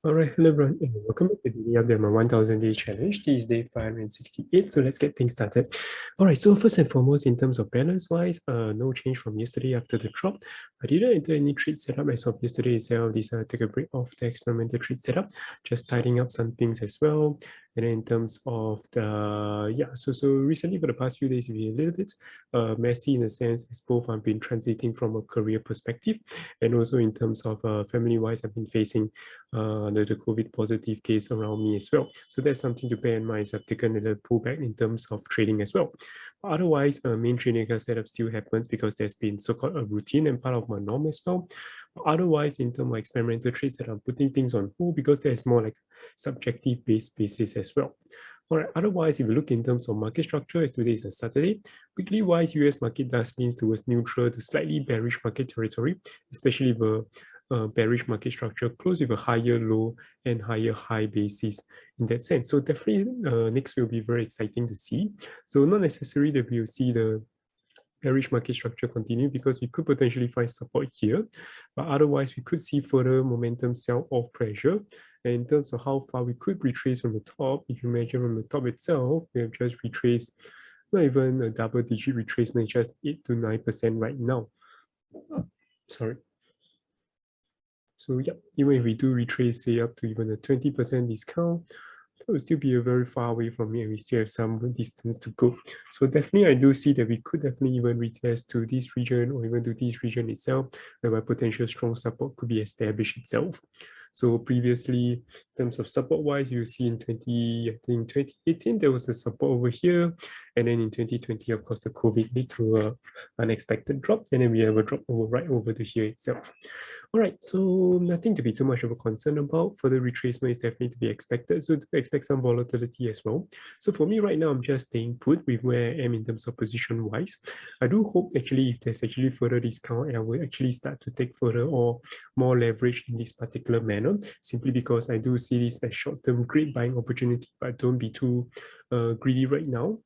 Alright, hello everyone, and welcome back to the daily update on my 1000 day challenge. This is day 568, so let's get things started. Alright, so first and foremost, in terms of balance wise, no change from yesterday after the drop. I didn't enter any trade setup as of yesterday itself. Decided to take a break off the experimental trade setup, just tidying up some things as well. And then in terms of the, so recently for the past few days, it's been a little bit messy in a sense, as both I've been transiting from a career perspective, and also in terms of family-wise, I've been facing the COVID positive case around me as well. So that's something to bear in mind. So I've taken a little pullback in terms of trading as well. But otherwise, main trading account setup still happens because there's been so-called a routine and part of my norm as well. But otherwise, in terms of experimental trades that I'm putting things on hold because there's more like subjective based basis as well. All right, otherwise, if you look in terms of market structure, as today is a Saturday, weekly wise, US market does lean towards neutral to slightly bearish market territory, especially the bearish market structure close with a higher low and higher high basis in that sense. So definitely next will be very exciting to see. So not necessarily that we'll see the bearish market structure continue because we could potentially find support here, but otherwise we could see further momentum sell-off pressure. And in terms of how far we could retrace from the top, if you measure from the top itself, we have just retraced not even a double-digit retracement, just 8 to 9% right now. Sorry. So yeah, even if we do retrace, say up to even a 20% discount, that will still be a very far away from me and we still have some distance to go. So definitely I do see that we could definitely even retest to this region or even to this region itself, whereby potential strong support could be established itself. So previously, in terms of support-wise, you see in 2018, there was a support over here. And then in 2020, of course, the COVID led to an unexpected drop. And then we have a drop over right over to here itself. All right, so nothing to be too much of a concern about. Further retracement is definitely to be expected. So to expect some volatility as well. So for me right now, I'm just staying put with where I am in terms of position wise. I do hope actually if there's actually further discount, I will actually start to take further or more leverage in this particular manner, simply because I do see this as short-term great buying opportunity, but don't be too greedy right now.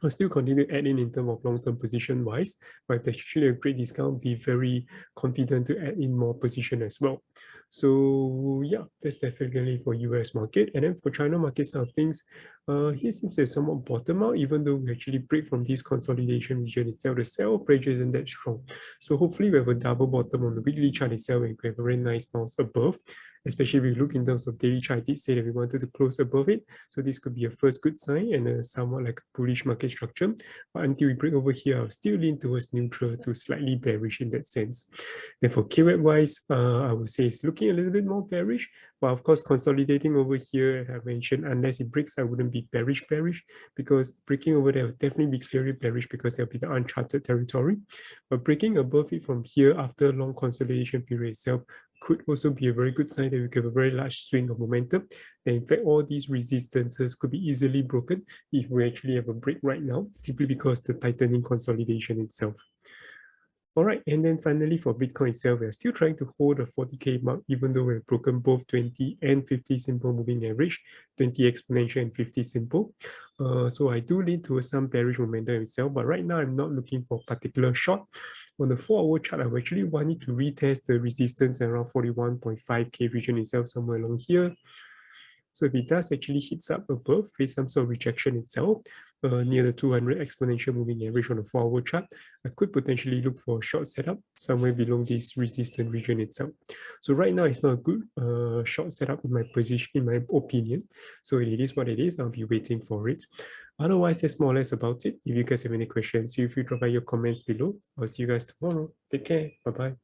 I'll still continue to add in terms of long-term position wise, but if there's actually a great discount, be very confident to add in more position as well. So yeah, that's definitely for US market. And then for China market side of things, here seems to somewhat bottom out, even though we actually break from this consolidation region itself. The sell pressure isn't that strong. So hopefully we have a double bottom on the weekly chart itself and we have a very nice bounce above. Especially if we look in terms of daily chart, I did say that we wanted to close above it. So this could be a first good sign and a somewhat like a bullish market structure. But until we break over here, I'll still lean towards neutral to slightly bearish in that sense. Then for KWAP wise, I would say it's looking a little bit more bearish. But of course, consolidating over here, I mentioned, unless it breaks, I wouldn't be bearish, because breaking over there will definitely be clearly bearish because there'll be the uncharted territory. But breaking above it from here after a long consolidation period itself could also be a very good sign that we have a very large swing of momentum. And in fact, all these resistances could be easily broken if we actually have a break right now, simply because the tightening consolidation itself. All right, and then finally for Bitcoin itself, we're still trying to hold the 40K mark, even though we've broken both 20 and 50 simple moving average, 20 exponential and 50 simple. So I do lean towards some bearish momentum itself, but right now I'm not looking for particular short. On the 4-hour chart, I actually wanted to retest the resistance around 41.5K region itself, somewhere along here. So if it does actually hits up above, face some sort of rejection itself, near the 200 exponential moving average on the 4-hour chart, I could potentially look for a short setup somewhere below this resistance region itself. So right now, it's not a good short setup in my position, in my opinion. So it is what it is. I'll be waiting for it. Otherwise, that's more or less about it. If you guys have any questions, feel free to drop by your comments below. I'll see you guys tomorrow. Take care. Bye-bye.